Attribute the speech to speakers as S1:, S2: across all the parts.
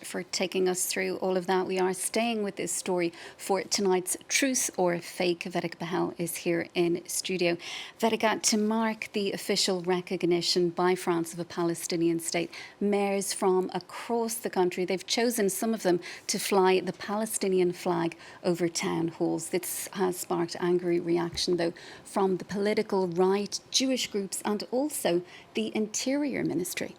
S1: for taking us through all of that. We are staying with this story for tonight's Truth or Fake. Vedika Bahl is here in studio. Vedika, to mark the official recognition by France of a Palestinian state, mayors from across the country, they've chosen, some of them, to fly the Palestinian flag over town halls. This has sparked angry reaction, though, from the political right, Jewish groups and also the Interior Ministry.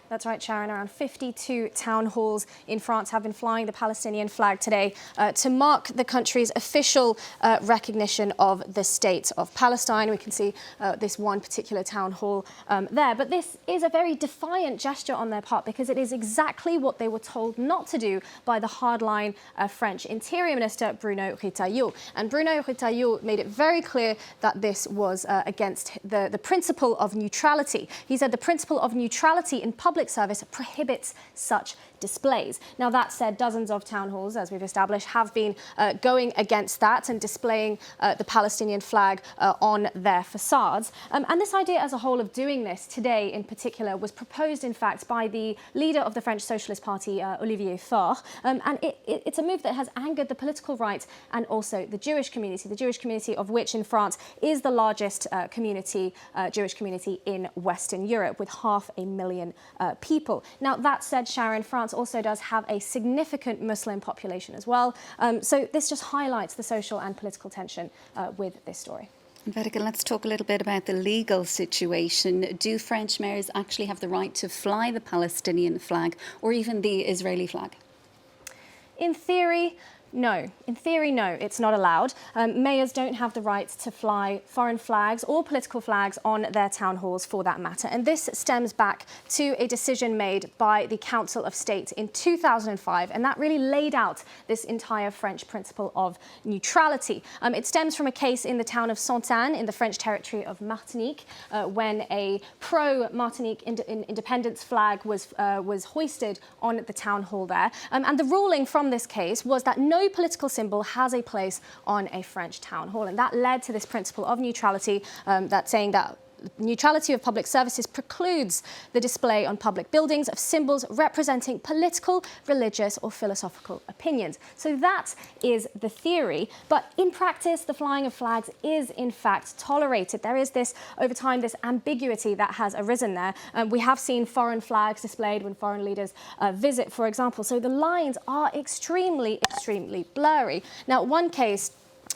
S2: That's right, Sharon. Around 52 town halls in France have been flying the Palestinian flag today to mark the country's official recognition of the state of Palestine. We can see this one particular town hall there. But this is a very defiant gesture on their part, because it is exactly what they were told not to do by the hardline French Interior Minister Bruno Retailleau. And Bruno Retailleau made it very clear that this was against the principle of neutrality. He said the principle of neutrality in public service prohibits such displays. Now, that said, dozens of town halls, as we've established, have been going against that and displaying the Palestinian flag on their facades. And this idea as a whole of doing this today in particular was proposed, in fact, by the leader of the French Socialist Party, Olivier Faure. And it's a move that has angered the political right and also the Jewish community of which in France is the largest Jewish community in Western Europe, with 500,000 people. Now, that said, Sharon, France also does have a significant Muslim population as well. So this just highlights the social and political tension with this story.
S1: Vedika, let's talk a little bit about the legal situation. Do French mayors actually have the right to fly the Palestinian flag or even the Israeli flag?
S2: In theory, no. In theory, no, it's not allowed. Mayors don't have the right to fly foreign flags or political flags on their town halls, for that matter. And this stems back to a decision made by the Council of State in 2005. And that really laid out this entire French principle of neutrality. It stems from a case in the town of Sainte-Anne in the French territory of Martinique, when a pro-Martinique independence flag was hoisted on the town hall there. And the ruling from this case was that no political symbol has a place on a French town hall. And that led to this principle of neutrality, that saying that neutrality of public services precludes the display on public buildings of symbols representing political, religious or philosophical opinions. So that is the theory. But in practice, the flying of flags is in fact tolerated. There is this, over time, this ambiguity that has arisen there. We have seen foreign flags displayed when foreign leaders visit, for example. So the lines are extremely blurry. Now, one case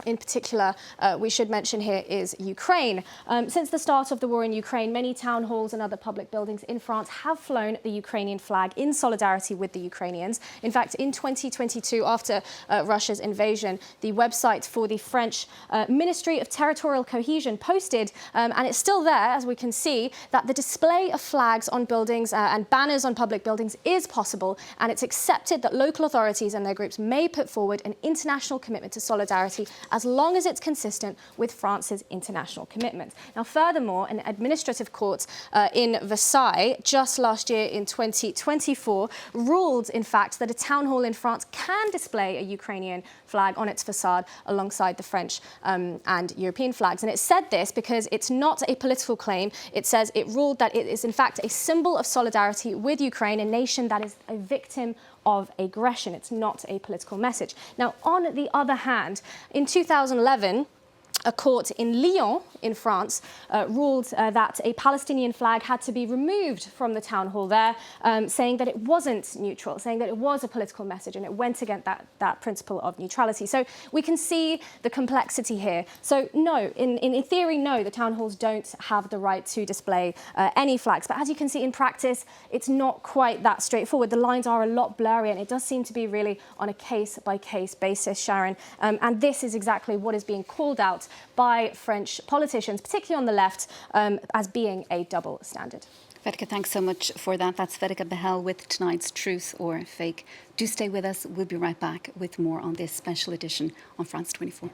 S2: in particular, we should mention here is Ukraine. Since the start of the war in Ukraine, many town halls and other public buildings in France have flown the Ukrainian flag in solidarity with the Ukrainians. In fact, in 2022, after Russia's invasion, the website for the French Ministry of Territorial Cohesion posted, and it's still there, as we can see, that the display of flags on buildings and banners on public buildings is possible, and it's accepted that local authorities and their groups may put forward an international commitment to solidarity as long as it's consistent with France's international commitment. Now, furthermore, an administrative court in Versailles just last year in 2024 ruled, in fact, that a town hall in France can display a Ukrainian flag on its facade alongside the French and European flags. And it said this because it's not a political claim. It says it ruled that it is, in fact, a symbol of solidarity with Ukraine, a nation that is a victim of aggression. It's not a political message. Now, on the other hand, in 2011, a court in Lyon, in France, ruled that a Palestinian flag had to be removed from the town hall there, saying that it wasn't neutral, saying that it was a political message, and it went against that principle of neutrality. So we can see the complexity here. So no, in theory, no, the town halls don't have the right to display any flags. But as you can see in practice, it's not quite that straightforward. The lines are a lot blurry, and it does seem to be really on a case-by-case basis, Sharon. And this is exactly what is being called out by French politicians, particularly on the left, as being a double standard.
S1: Vedika, thanks so much for that. That's Vedika Bahl with tonight's Truth or Fake. Do stay with us. We'll be right back with more on this special edition on France 24.